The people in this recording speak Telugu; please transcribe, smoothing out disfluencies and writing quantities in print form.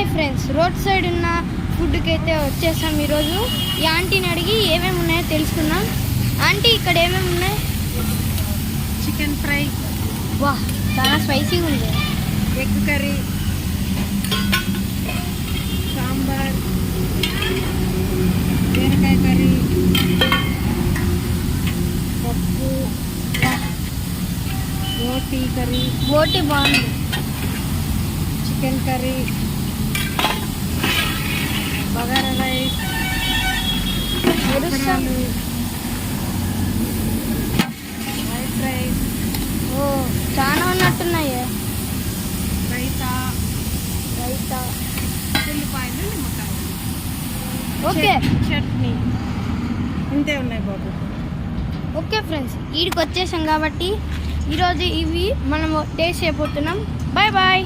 హాయ్ ఫ్రెండ్స్, రోడ్ సైడ్ ఉన్న ఫుడ్కి అయితే వచ్చేసాం. ఈరోజు ఈ ఆంటీని అడిగి ఏమేమి ఉన్నాయో తెలుసుకుందాం. ఆంటీ, ఇక్కడ ఏమేమి ఉన్నాయి? చికెన్ ఫ్రై, వా చాలా స్పైసీగా ఉంది. ఎగ్ కర్రీ, సాంబార్, బీరకాయ కర్రీ, పప్పు, రోటీ కర్రీ, బోటి బాగుంది. చికెన్ కర్రీ, బగారా రైస్, ఎరుస్తాను. వైట్ రైస్, ఓ చాలా ఉన్నట్టున్నాయి. రైతా, రైతా, ఉల్లిపాయలు, నిమ్మకాయ, ఓకే చట్నీ, ఇంతే ఉన్నాయి బాబు. ఓకే ఫ్రెండ్స్, వీడికి వచ్చేసాం కాబట్టి ఈరోజు ఇవి మనము టేస్ట్ చేయబోతున్నాం. Bye bye.